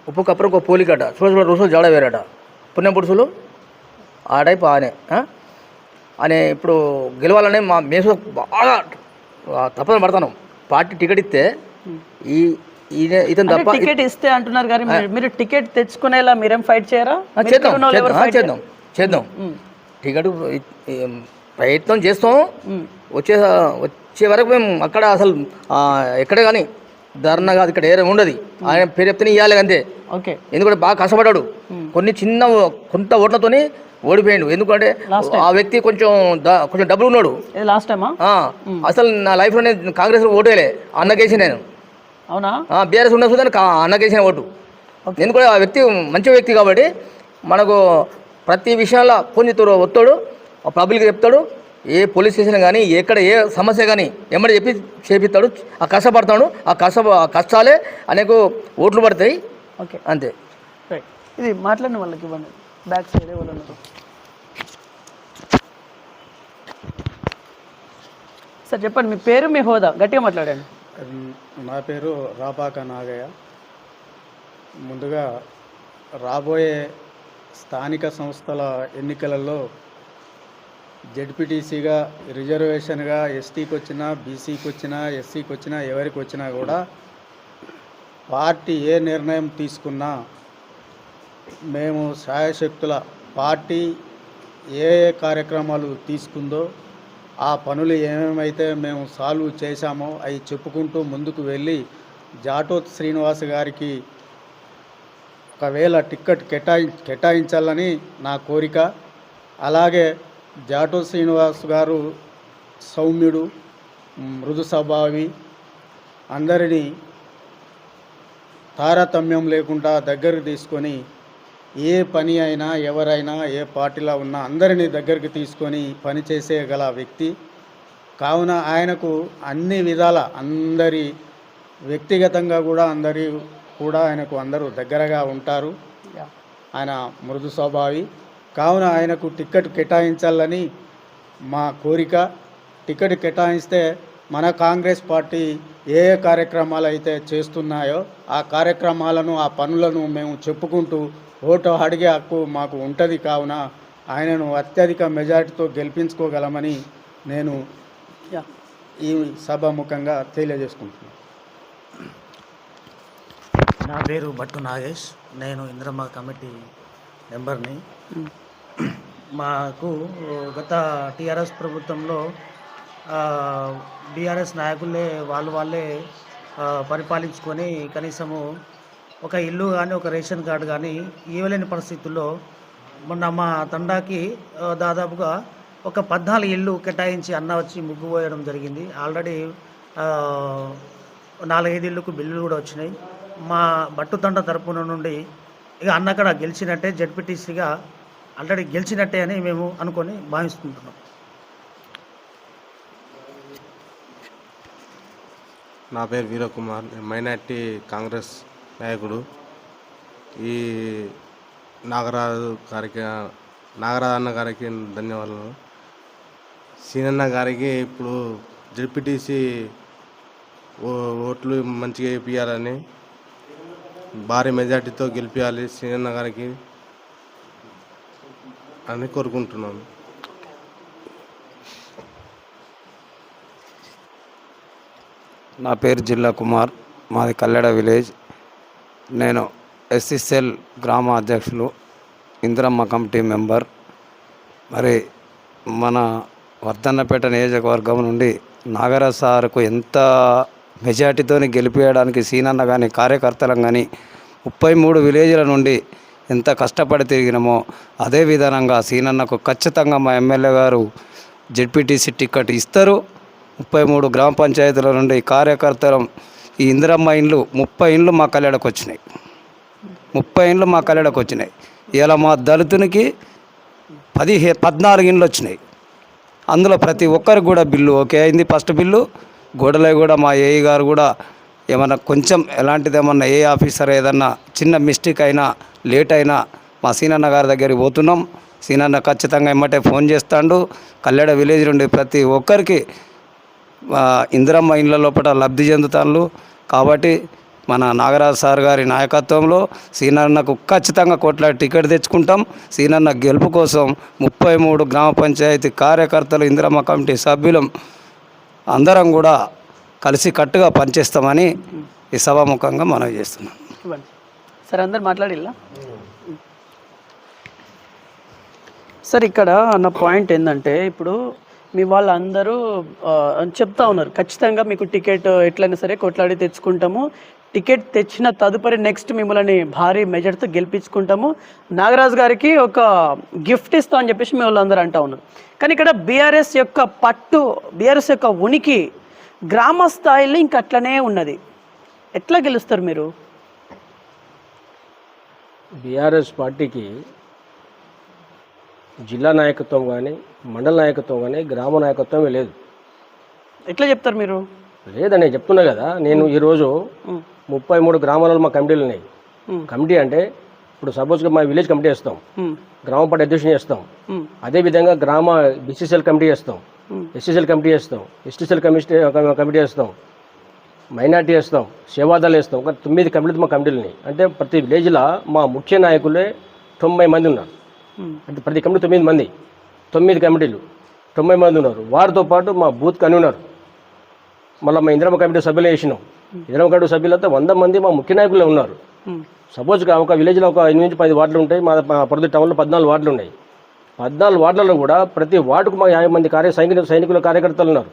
ఉప్పు కప్పరం ఒక పోలికట, చూడ రోజులు జాడ వేరట, పుణ్యం పురుషులు ఆ టైప్ అనే ఇప్పుడు గెలవాలనే మేము బాగా తప్పని పడతాను. పార్టీ టికెట్ ఇస్తే ఇతను తప్ప టికెట్ ఇస్తే అంటున్నారు కానీ మీరు టికెట్ తెచ్చుకునేలా మీరేం ఫైట్ చేయరా? చేద్దాం టికెట్ ప్రయత్నం చేస్తాం. వరకు మేము అక్కడ అసలు ఎక్కడే కానీ ధర్నా కాదు, ఇక్కడ ఏరే ఉండదు. ఆయన పేరు చెప్తేనే ఇవ్వాలి అంతే. ఓకే, ఎందుకంటే బాగా కష్టపడ్డాడు. కొంత ఓట్లతోని ఓడిపోయాడు. ఎందుకంటే ఆ వ్యక్తి కొంచెం డబ్బులు ఉన్నాడు. లాస్ట్ టైమా? అసలు నా లైఫ్లో నేను కాంగ్రెస్ ఓటేలే, అన్నకేసి నేను. అవునా? బీఆర్ఎస్ ఉన్న చూద్దాను అన్నకేసిన ఓటు. ఎందుకంటే ఆ వ్యక్తి మంచి వ్యక్తి కాబట్టి మనకు ప్రతి విషయాల్లో కొంచెం ఒత్తాడు, పబ్లిక్ చెప్తాడు. ఏ పోలీస్ స్టేషన్ కానీ ఎక్కడ ఏ సమస్య కానీ ఎమ్మడి చెప్పి చేపిస్తాడు. ఆ కష్టపడతాడు. ఆ కష్టాలే అనేక ఓట్లు పడతాయి. ఓకే, అంతే. రైట్. ఇది మాట్లాడిన వాళ్ళకి ఇవ్వండి, బ్యాక్ సైడ్ వాళ్ళు ఉన్నారు. సార్ చెప్పండి, మీ పేరు, మీ హోదా గట్టిగా మాట్లాడండి. నా పేరు రాపాక నాగయ్య. ముందుగా రాబోయే స్థానిక సంస్థల ఎన్నికలలో జెడ్పీటీసీగా రిజర్వేషన్గా ఎస్టీకి వచ్చినా, బీసీకి వచ్చినా, ఎస్సీకి వచ్చినా, ఎవరికి వచ్చినా కూడా పార్టీ ఏ నిర్ణయం తీసుకున్నా మేము శాయశక్తుల పార్టీ ఏ ఏ కార్యక్రమాలు తీసుకుందో ఆ పనులు ఏమేమైతే మేము సాల్వ్ చేశామో అవి చెప్పుకుంటూ ముందుకు వెళ్ళి జాటోత్ శ్రీనివాస్ గారికి ఒకవేళ టిక్కెట్ కేటాయించాలని నా కోరిక. అలాగే జాటోత్ శ్రీనివాస్ గారు సౌమ్యుడు, మృదు స్వభావి, అందరినీ తారతమ్యం లేకుండా దగ్గరికి తీసుకొని ఏ పని అయినా ఎవరైనా ఏ పార్టీలో ఉన్నా అందరినీ దగ్గరికి తీసుకొని పనిచేసేగల వ్యక్తి. కావున ఆయనకు అన్ని విధాల అందరి వ్యక్తిగతంగా కూడా ఆయనకు అందరూ దగ్గరగా ఉంటారు. ఆయన మృదు స్వభావి. కావున ఆయనకు టికెట్ కేటాయించాలని మా కోరిక. టికెట్ కేటాయిస్తే మన కాంగ్రెస్ పార్టీ ఏ ఏ కార్యక్రమాలు అయితే చేస్తున్నాయో ఆ కార్యక్రమాలను, ఆ పనులను మేము చెప్పుకుంటూ ఓటు అడిగే హక్కు మాకు ఉంటుంది. కావున ఆయనను అత్యధిక మెజారిటీతో గెలిపించుకోగలమని నేను ఈ సభాముఖంగా తెలియజేసుకుంటున్నాను. నా పేరు భట్టు నాగేష్. నేను ఇంద్రమ్మ కమిటీ మెంబర్ని. మాకు గత టీఆర్ఎస్ ప్రభుత్వంలో బీఆర్ఎస్ నాయకులే వాళ్ళే పరిపాలించుకొని కనీసము ఒక ఇల్లు కానీ ఒక రేషన్ కార్డు కానీ ఇవ్వలేని పరిస్థితుల్లో మొన్న మా తండాకి దాదాపుగా ఒక 14 ఇళ్ళు కేటాయించి అన్న వచ్చి ముగ్గు పోయడం జరిగింది. ఆల్రెడీ 4-5 ఇళ్ళకు బిల్లులు కూడా వచ్చినాయి. మా బట్టు తండ తరపున నుండి ఇక అన్న అక్కడ గెలిచినట్టే, జెడ్పీటీసీగా ఆల్రెడీ గెలిచినట్టే అని మేము అనుకొని భావిస్తుంటున్నాం. నా పేరు వీరకుమార్, మైనార్టీ కాంగ్రెస్ నాయకుడు. ఈ నాగరాజు అన్న గారికి ధన్యవాదాలు. సీనన్న గారికి ఇప్పుడు జెడ్పీటీసీ ఓట్లు మంచిగా వేయించాలని, భారీ మెజార్టీతో గెలిపించాలి సీనన్న గారికి అని కోరుకుంటున్నాను. నా పేరు జిల్లా కుమార్, మాది కల్లెడ విలేజ్. నేను ఎస్ఎస్ఎల్ గ్రామ అధ్యక్షులు, ఇంద్రమ్మ కమిటీ మెంబర్. మరి మన వర్ధన్నపేట నియోజకవర్గం నుండి నాగరాజ్ సార్కు ఎంత మెజార్టీతో గెలిపించడానికి సీనన్న కానీ కార్యకర్తలం కానీ 33 విలేజ్ల నుండి ఎంత కష్టపడి తిరిగినామో అదే విధానంగా సీనన్నకు ఖచ్చితంగా మా ఎమ్మెల్యే గారు జెడ్పీటీసీ టికెట్ ఇస్తారు. 33 గ్రామ పంచాయతీల నుండి కార్యకర్తలు ఈ ఇందిరమ్మ ఇండ్లు 30 ఇండ్లు మా కళ్యాణకు వచ్చినాయి. 30 ఇండ్లు మా కళ్యాణకు వచ్చినాయి. ఇలా మా దళితునికి 14 ఇండ్లు వచ్చినాయి. అందులో ప్రతి ఒక్కరికి కూడా బిల్లు ఓకే అయింది. ఫస్ట్ బిల్లు గోడలే కూడా మా ఏఈ గారు కూడా ఏమన్నా కొంచెం ఎలాంటిది ఏమన్నా ఏ ఆఫీసర్ ఏదన్నా చిన్న మిస్టేక్ అయినా లేట్ అయినా మా సీనన్న గారి దగ్గరికి పోతున్నాం. సీనన్న ఖచ్చితంగా ఎమ్మటే ఫోన్ చేస్తాడు. కల్లెడ విలేజ్ నుండి ప్రతి ఒక్కరికి ఇందిరమ్మ ఇండ్ల లోపల లబ్ధి చెందుతాను. కాబట్టి మన నాగరాజు సార్ గారి నాయకత్వంలో సీనన్నకు ఖచ్చితంగా కోట్లాది టికెట్ తెచ్చుకుంటాం. సీనన్న గెలుపు కోసం 33 గ్రామ పంచాయతీ కార్యకర్తలు, ఇందిరమ్మ కమిటీ సభ్యులం అందరం కూడా కలిసి కట్టుగా పనిచేస్తామని ఈ సభాముఖంగా మనవి చేస్తున్నాం. సార్ అందరు మాట్లాడిల్లా? సార్ ఇక్కడ అన్న పాయింట్ ఏంటంటే ఇప్పుడు మీ వాళ్ళందరూ చెప్తా ఉన్నారు ఖచ్చితంగా మీకు టికెట్ ఎట్లయినా సరే కొట్లాడి తెచ్చుకుంటాము, టికెట్ తెచ్చిన తదుపరి నెక్స్ట్ మిమ్మల్ని భారీ మెజార్టీతో గెలిపించుకుంటాము, నాగరాజు గారికి ఒక గిఫ్ట్ ఇస్తాం అని చెప్పేసి మీ వాళ్ళందరూ అంటూ ఉన్నారు. కానీ ఇక్కడ బీఆర్ఎస్ యొక్క పట్టు, బీఆర్ఎస్ యొక్క ఉనికి గ్రామ స్థాయిలో ఇంక అట్లనే ఉన్నది. ఎట్లా గెలుస్తారు మీరు? బీఆర్ఎస్ పార్టీకి జిల్లా నాయకత్వం కానీ, మండల నాయకత్వం కానీ, గ్రామ నాయకత్వమే లేదు. ఎట్లా చెప్తారు మీరు? లేదని చెప్తున్నా కదా. నేను ఈరోజు 33 గ్రామాలలో మా కమిటీలు ఉన్నాయి. కమిటీ అంటే ఇప్పుడు సపోజ్గా మా విలేజ్ కమిటీ చేస్తాం, గ్రామ పార్టీ అధ్యక్షుని చేస్తాం, అదేవిధంగా గ్రామ బీసీసీఎల్ కమిటీ చేస్తాం, ఎస్సీసీఎల్ కమిటీ చేస్తాం, ఎస్టీసీఎల్ కమిటీ చేస్తాం, మైనార్టీ వేస్తాం, సేవాదాలు వేస్తాం. ఒక 9 కమిటీలు మా కమిటీలు ఉన్నాయి. అంటే ప్రతి విలేజ్లో మా ముఖ్య నాయకులే 90 మంది ఉన్నారు. అంటే ప్రతి కమిటీ 9 మంది, 9 కమిటీలు 90 మంది ఉన్నారు. వారితో పాటు మా బూత్ కన్వీనర్, మళ్ళీ మా ఇంద్రమ్మ కమిటీ సభ్యులు వేసినాం. ఇంద్రమ్మ కమిటీ సభ్యులతో 100 మంది మా ముఖ్య నాయకులే ఉన్నారు. సపోజ్గా ఒక విలేజ్లో ఒక 8 నుంచి 10 వార్డులు ఉంటాయి. మా పొరుగు టౌన్లో 14 వార్డులు ఉన్నాయి. 14 వార్డులలో కూడా ప్రతి వార్డుకు మా 50 మంది సైనికుల కార్యకర్తలు ఉన్నారు.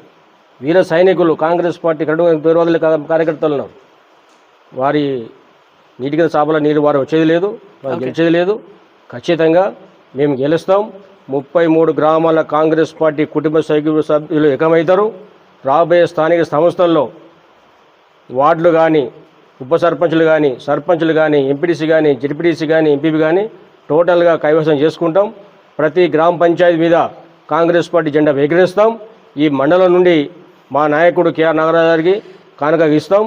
వీర సైనికులు, కాంగ్రెస్ పార్టీ తీవ్రవాదుల కార్యకర్తలు ఉన్నారు. వారి నీటికి చాపల నీరు వారు వచ్చేది లేదు, వారు గెలిచేది లేదు. ఖచ్చితంగా మేము గెలుస్తాం. 33 గ్రామాల కాంగ్రెస్ పార్టీ కుటుంబ సభ్యులు ఏకమవుతారు. రాబోయే స్థానిక సంస్థల్లో వార్డులు కానీ, ఉప సర్పంచులు కానీ, సర్పంచులు కానీ, ఎంపీటీసీ కానీ, జెడ్పీటీసీ కానీ, ఎంపీపీ కానీ టోటల్గా కైవసం చేసుకుంటాం. ప్రతి గ్రామ పంచాయతీ మీద కాంగ్రెస్ పార్టీ జెండా ఎగరేస్తాం. ఈ మండలం నుండి మా నాయకుడు కేఆర్ నాగరాజు గారికి కానుక ఇస్తాం.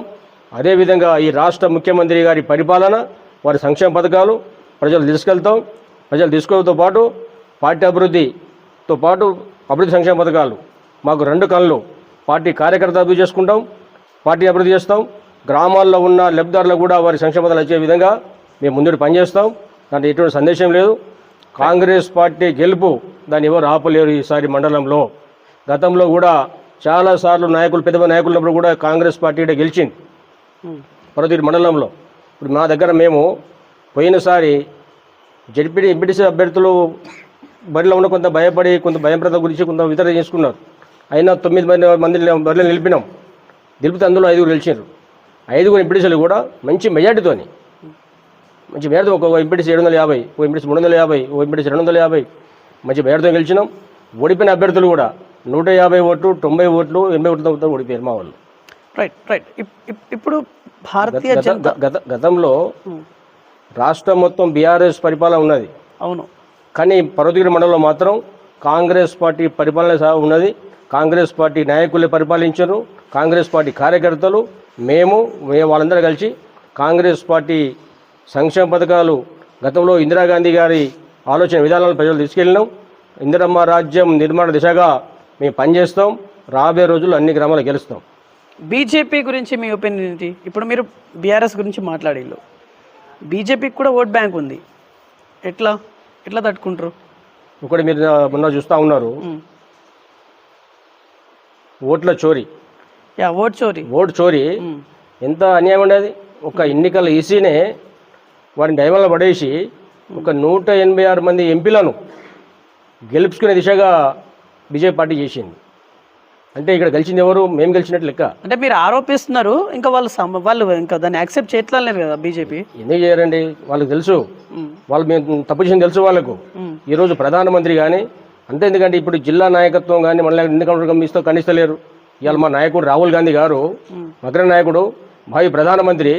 అదేవిధంగా ఈ రాష్ట్ర ముఖ్యమంత్రి గారి పరిపాలన, వారి సంక్షేమ పథకాలు ప్రజలు తీసుకెళ్తాం. ప్రజలు తీసుకోవడంతో పాటు పార్టీ అభివృద్ధితో పాటు అభివృద్ధి సంక్షేమ పథకాలు మాకు 2 కళ్ళు. పార్టీ కార్యకర్త అభివృద్ధి చేసుకుంటాం, పార్టీ అభివృద్ధి చేస్తాం. గ్రామాల్లో ఉన్న లబ్ధిదారులకు కూడా వారి సంక్షేమ పథకాలు వచ్చే విధంగా మేము ముందు పనిచేస్తాం. దాంట్లో ఎటువంటి సందేశం లేదు. కాంగ్రెస్ పార్టీ గెలుపు దాన్ని ఎవరు ఆపలేరు. ఈసారి మండలంలో గతంలో కూడా చాలాసార్లు పెద్ద నాయకులు ఉన్నప్పుడు కూడా కాంగ్రెస్ పార్టీ గెలిచింది ప్రతి మండలంలో. ఇప్పుడు మా దగ్గర మేము పోయినసారి ఎంపీటీసీ అభ్యర్థులు బరిలో ఉన్న కొంత భయపడి, కొంత భయప్రద గురించి కొంత వితరణ చేసుకున్నారు. అయినా 9 మంది బరిలో నిలిపినాం. నిలిపితే అందులో 5 గెలిచారు. 5 ఎంపీటీసీలు కూడా మంచి మెజార్టీతోని, మంచి మెజార్టీ. ఒక ఎంపీటీసీ 750, ఒక ఎంపీటీసీ 350, ఒక ఎంపీటీసీ 250 మంచి మెజార్టీతో గెలిచినాం. ఓడిపోయిన అభ్యర్థులు కూడా 150 ఓట్లు, 90 ఓట్లు, 80 ఓట్లతో ఓడిపోయారు మా వాళ్ళు. రైట్. ఇప్పుడు భారతీయ గతంలో రాష్ట్రం మొత్తం బీఆర్ఎస్ పరిపాలన ఉన్నది. అవును. కానీ పర్వతగిరి మండలంలో మాత్రం కాంగ్రెస్ పార్టీ పరిపాలన ఉన్నది. కాంగ్రెస్ పార్టీ నాయకులే పరిపాలించారు. కాంగ్రెస్ పార్టీ కార్యకర్తలు, మేము వాళ్ళందరూ కలిసి కాంగ్రెస్ పార్టీ సంక్షేమ పథకాలు గతంలో ఇందిరాగాంధీ గారి ఆలోచన విధానాలను ప్రజలు తీసుకెళ్ళినాం. ఇందిరమ్మ రాజ్యం నిర్మాణ దిశగా మేము పనిచేస్తాం. రాబోయే రోజుల్లో అన్ని గ్రామాలు గెలుస్తాం. బీజేపీ గురించి మీ ఒపీనియన్ ఏంటి? ఇప్పుడు మీరు బీఆర్ఎస్ గురించి మాట్లాడేళ్ళు, బీజేపీకి కూడా ఓట్ బ్యాంక్ ఉంది. ఎట్లా తట్టుకుంటారు? ఒకటి మీరు మొన్న చూస్తూ ఉన్నారు, ఓట్ల చోరీ. ఓటు చోరీ ఎంత అన్యాయం ఉండేది. ఒక ఎన్నికల ఈసీనే వారిని డైవర్లో పడేసి ఒక 186 మంది ఎంపీలను గెలుపుకునే దిశగా బీజేపీ పార్టీ చేసింది. అంటే ఇక్కడ గెలిచింది ఎవరు? మేము గెలిచినట్టు లెక్క. అంటే మీరు ఆరోపిస్తున్నారు, ఇంకా వాళ్ళు ఇంకా దాన్ని యాక్సెప్ట్ చేయట్లేదు కదా బీజేపీ. ఎందుకు చేయరండి? వాళ్ళకి తెలుసు, వాళ్ళు మేము తప్పు చేసింది తెలుసు వాళ్ళకు. ఈరోజు ప్రధానమంత్రి కానీ అంతే. ఎందుకంటే ఇప్పుడు జిల్లా నాయకత్వం కానీ మళ్ళీ ఎన్నికలు కనిస్తలేరు. ఇవాళ మా నాయకుడు రాహుల్ గాంధీ గారు, అగ్ర నాయకుడు, భావి ప్రధానమంత్రి,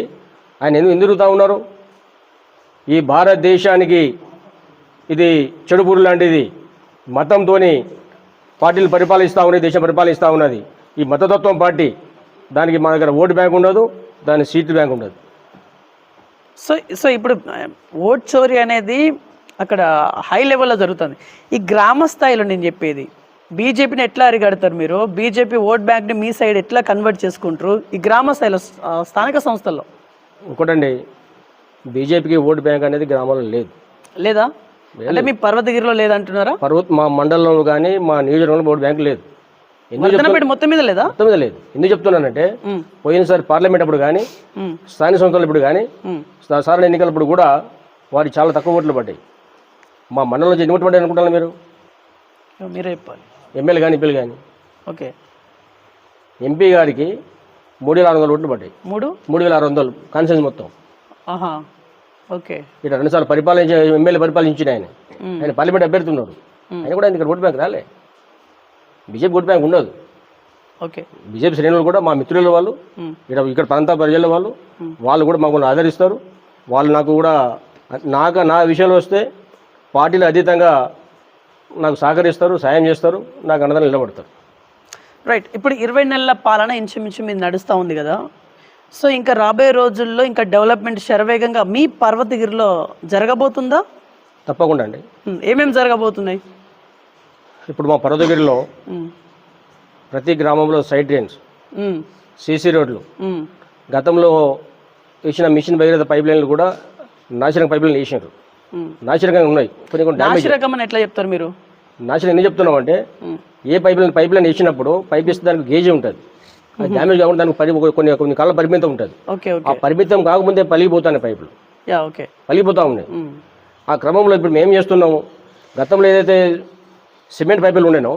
ఆయన ఎందుకు తిరుగుతూ ఉన్నారు? ఈ భారతదేశానికి ఇది చెడుపురు లాంటిది. మతంతోని పార్టీలు పరిపాలిస్తూ ఉన్నది, దేశం పరిపాలిస్తూ ఉన్నది. ఈ మతతత్వం పార్టీ, దానికి మా దగ్గర ఓటు బ్యాంక్ ఉండదు, దాని సీట్లు బ్యాంక్ ఉండదు. సో ఇప్పుడు ఓట్ చోరీ అనేది అక్కడ హై లెవెల్లో జరుగుతుంది. ఈ గ్రామ స్థాయిలో నేను చెప్పేది, బీజేపీని ఎట్లా అరిగడతారు మీరు? బీజేపీ ఓట్ బ్యాంక్ని మీ సైడ్ ఎట్లా కన్వర్ట్ చేసుకుంటారు ఈ గ్రామ స్థాయిలో, స్థానిక సంస్థల్లో? ఒకటండి, బీజేపీకి ఓటు బ్యాంక్ అనేది గ్రామాల్లో లేదా? అంటే మీ పర్వతగిరిలో లేదంటున్నారా? మా మండలంలో కానీ మా నియోజకవర్గంలో ఓటు బ్యాంక్ లేదు. మొత్తం మీద లేదా? మొత్తం మీద లేదు. ఎందుకు చెప్తున్నానంటే, పోయినసారి పార్లమెంట్ అప్పుడు కానీ, స్థానిక సంస్థలు ఇప్పుడు కానీ, సాధారణ ఎన్నికలప్పుడు కూడా వారి చాలా తక్కువ ఓట్లు పడ్డాయి. మా మండలంలో ఎన్ని ఓట్లు పడ్డాయి అనుకుంటారు మీరు? మీరే చెప్పాలి. ఎమ్మెల్యే కానీ ఎంపీలు కానీ. ఓకే. ఎంపీ గారికి 3600 ఓట్లు పడ్డాయి. 3600 కాన్సెన్స్ మొత్తం. ఆహా, ఓకే. ఇట్లా 2 సార్లు ఎమ్మెల్యే పరిపాలించిన ఆయన పార్లమెంట్ అభ్యర్థి ఉన్నాడు. ఆయన కూడా ఇక్కడ ఓటు బ్యాంక్ రాలే. బీజేపీ ఓటు బ్యాంక్ ఉండదు. ఓకే. బీజేపీ శ్రేణులు కూడా మా మిత్రుల వాళ్ళు, ఇక్కడ ప్రాంత ప్రజల వాళ్ళు కూడా మమ్మల్ని ఆదరిస్తారు. వాళ్ళు నాకు కూడా నా విషయంలో వస్తే పార్టీలు అతీతంగా నాకు సహకరిస్తారు, సాయం చేస్తారు, నాకు అండగా నిలబడతారు. రైట్. ఇప్పుడు 20 నెలల పాలన ఇంచుమించు మీద నడుస్తూ ఉంది కదా. సో ఇంకా రాబోయే రోజుల్లో ఇంకా డెవలప్మెంట్ శరవేగంగా మీ పర్వతగిరిలో జరగబోతుందా? తప్పకుండా అండి. ఏమేమి జరగబోతున్నాయి? ఇప్పుడు మా పర్వతగిరిలో ప్రతి గ్రామంలో సైడ్ డ్రైన్స్, సీసీ రోడ్లు, గతంలో వేసిన మిషన్ భగీరథ పైప్ లైన్లు కూడా నాశనం పైప్ లైన్లు వేసినారు. నాశనంగా ఉన్నాయి. కొన్ని డ్యామేజ్. ఎట్లా చెప్తారు మీరు? నాశనం ఎందుకు చెప్తున్నాం అంటే, ఏ పైప్ లైన్ వేసినప్పుడు పైప్ వేస్తే దానికి గేజ్ ఉంటుంది. అది డ్యామేజ్ కాకుండా దానికి కొన్ని కాళ్ళ పరిమితం ఉంటుంది. ఆ పరిమితం కాకముందే పలిగిపోతాయి పైపులు, పలిగిపోతూ ఉన్నాయి. ఆ క్రమంలో ఇప్పుడు మేము చేస్తున్నాము, గతంలో ఏదైతే సిమెంట్ పైపులు ఉండేనో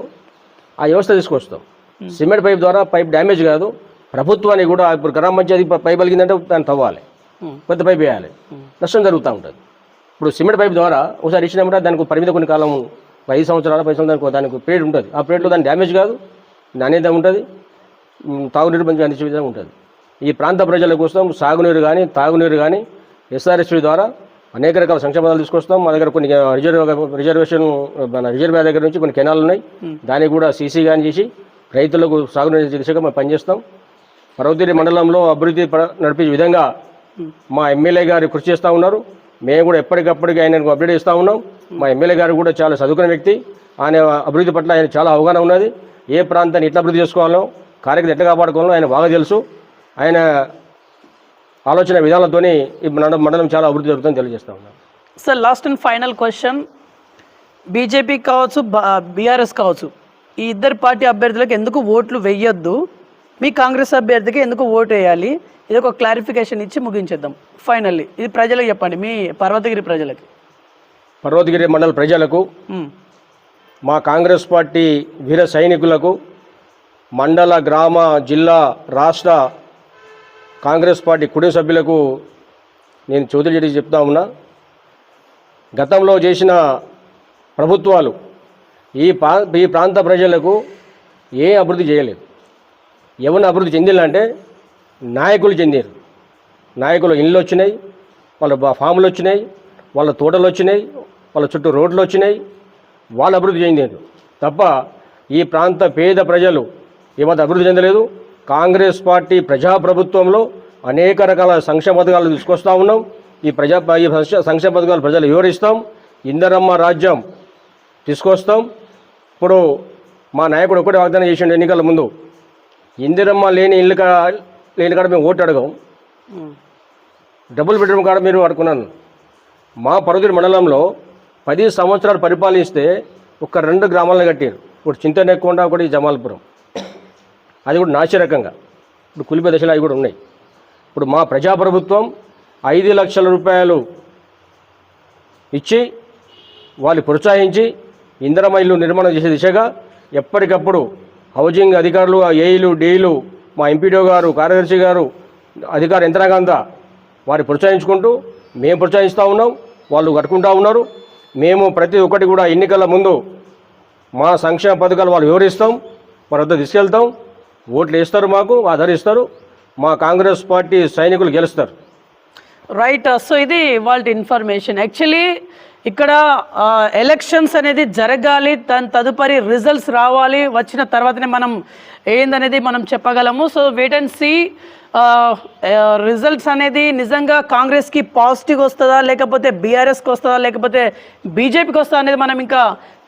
ఆ వ్యవస్థ తీసుకొస్తాం. సిమెంట్ పైప్ ద్వారా పైప్ డ్యామేజ్ కాదు, ప్రభుత్వానికి కూడా ఇప్పుడు గ్రామ పంచాయతీ పైప్ కలిగిందంటే దాన్ని తవ్వాలి, పెద్ద పైప్ వేయాలి, నష్టం జరుగుతూ ఉంటుంది. ఇప్పుడు సిమెంట్ పైప్ ద్వారా ఒకసారి ఇచ్చినప్పుడు దానికి పరిమిత కొన్ని కాలం 5 సంవత్సరాల 10 సంవత్సరాలకు దానికి పీరియడ్ ఉంటుంది. ఆ పీరియడ్లో దాని డ్యామేజ్ కాదు, నాణ్యత ఉంటుంది, తాగునీరు మంచిగా అందించే విధంగా ఉంటుంది. ఈ ప్రాంత ప్రజల కోసం సాగునీరు కానీ తాగునీరు కానీ ఎస్ఆర్ఎస్పీ ద్వారా అనేక రకాల సంక్షేమ పథకాలు తీసుకొస్తాం. మా దగ్గర కొన్ని రిజర్వ్ దగ్గర నుంచి కొన్ని కెనాలు ఉన్నాయి, దానికి కూడా సీసీ కానీ చేసి రైతులకు సాగునీరు దిశగా మేము పనిచేస్తాం. పర్వతగిరి మండలంలో అభివృద్ధి నడిపే విధంగా మా ఎమ్మెల్యే గారు కృషి చేస్తూ ఉన్నారు. మేము కూడా ఎప్పటికప్పటికి ఆయనకు అప్డేట్ ఇస్తూ ఉన్నాం. మా ఎమ్మెల్యే గారు కూడా చాలా చదువుకున్న వ్యక్తి. ఆయన అభివృద్ధి పట్ల ఆయన చాలా అవగాహన ఉన్నది. ఏ ప్రాంతాన్ని ఎట్లా అభివృద్ధి చేసుకోవాలో, కార్యకర్త ఎట్లా కాపాడుకోవాలో ఆయన బాగా తెలుసు. ఆయన ఆలోచన విధానంతో ఈ మండలం చాలా అభివృద్ధి జరుగుతుందని తెలియజేస్తూ ఉన్నాం. Sir, last and final question. BJP కావచ్చు, బీఆర్ఎస్ కావచ్చు, ఈ ఇద్దరు పార్టీ అభ్యర్థులకు ఎందుకు ఓట్లు వేయొద్దు, మీ కాంగ్రెస్ అభ్యర్థికి ఎందుకు ఓటు వేయాలి? ఇది ఒక క్లారిఫికేషన్ ఇచ్చి ముగించేద్దాం ఫైనల్లీ. ఇది ప్రజలకు చెప్పండి, మీ పర్వతగిరి ప్రజలకి. పర్వతగిరి మండల ప్రజలకు, మా కాంగ్రెస్ పార్టీ వీర సైనికులకు, మండల, గ్రామ, జిల్లా, రాష్ట్ర కాంగ్రెస్ పార్టీ కుటుంబ సభ్యులకు నేను చౌదరి చెప్తా ఉన్నా, గతంలో చేసిన ప్రభుత్వాలు ఈ ప్రాంత ప్రజలకు ఏ అభివృద్ధి చేయలేదు. ఎవరిని అభివృద్ధి చెందిందంటే నాయకులు చెందారు. నాయకులు ఇళ్ళు వచ్చినాయి, వాళ్ళ ఫాములు వచ్చినాయి, వాళ్ళ తోటలు వచ్చినాయి, వాళ్ళ చుట్టూ రోడ్లు వచ్చినాయి, వాళ్ళు అభివృద్ధి చెందారు తప్ప ఈ ప్రాంత పేద ప్రజలు ఏమాత్రం అభివృద్ధి చెందలేదు. కాంగ్రెస్ పార్టీ ప్రజాప్రభుత్వంలో అనేక రకాల సంక్షేమ పథకాలు తీసుకొస్తూ ఉన్నాం. ఈ సంక్షేమ పథకాలు ప్రజలు వివరిస్తాం. ఇందిరమ్మ రాజ్యం తీసుకొస్తాం. ఇప్పుడు మా నాయకుడు ఒకటే వాగ్దానం చేసిండు ఎన్నికల ముందు, ఇందిరమ్మ లేని కాడ మేము ఓటు అడగం, డబుల్ బెడ్రూమ్ కాడ మీరు అడుగున్నాను. మా పర్వతగిరి మండలంలో 10 సంవత్సరాలు పరిపాలిస్తే ఒక 2 గ్రామాలను కట్టారు. ఒకటి చింతనెక్కొండ, ఒకటి జమాల్పురం. అది కూడా నాసిరకంగా ఇప్పుడు కులిపే దశలు అవి కూడా ఉన్నాయి. ఇప్పుడు మా ప్రజాప్రభుత్వం 5 లక్షల రూపాయలు ఇచ్చి వాళ్ళు ప్రోత్సహించి ఇందిరమ్మ ఇల్లు నిర్మాణం చేసే దిశగా ఎప్పటికప్పుడు హౌసింగ్ అధికారులు, ఏఈలు, డీఈలు, మా ఎంపీడీఓ గారు, కార్యదర్శి గారు, అధికార యంత్రాంగంతా వారి ప్రోత్సహించుకుంటూ మేము ప్రోత్సహిస్తూ ఉన్నాం. వాళ్ళు కట్టుకుంటూ ఉన్నారు. మేము ప్రతి ఒక్కటి కూడా ఎన్నికల ముందు మా సంక్షేమ పథకాలు వాళ్ళు వివరిస్తాం, వారి వద్ద తీసుకెళ్తాం. ఓట్లు వేస్తారు, మాకు ఆదరిస్తారు. మా కాంగ్రెస్ పార్టీ సైనికులు గెలుస్తారు. రైట్. సో ఇది వాళ్ళ ఇన్ఫర్మేషన్. యాక్చువల్లీ ఇక్కడ ఎలక్షన్స్ అనేది జరగాలి, దాని తదుపరి రిజల్ట్స్ రావాలి, వచ్చిన తర్వాతనే మనం ఏందనేది మనం చెప్పగలము. So wait and see results అనేది నిజంగా కాంగ్రెస్కి పాజిటివ్ వస్తుందా, లేకపోతే బీఆర్ఎస్కి వస్తుందా, లేకపోతే బీజేపీకి వస్తుందా అనేది మనం ఇంకా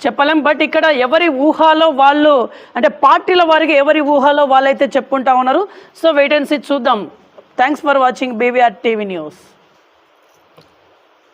చెప్పలేం. బట్ ఇక్కడ ఎవరి ఊహాలో వాళ్ళు, అంటే పార్టీల వారికి ఎవరి ఊహాలో వాళ్ళైతే చెప్పుకుంటా ఉన్నారు. సో వెయిట్ అండ్ సీ చూద్దాం. Thanks for watching BVR TV news.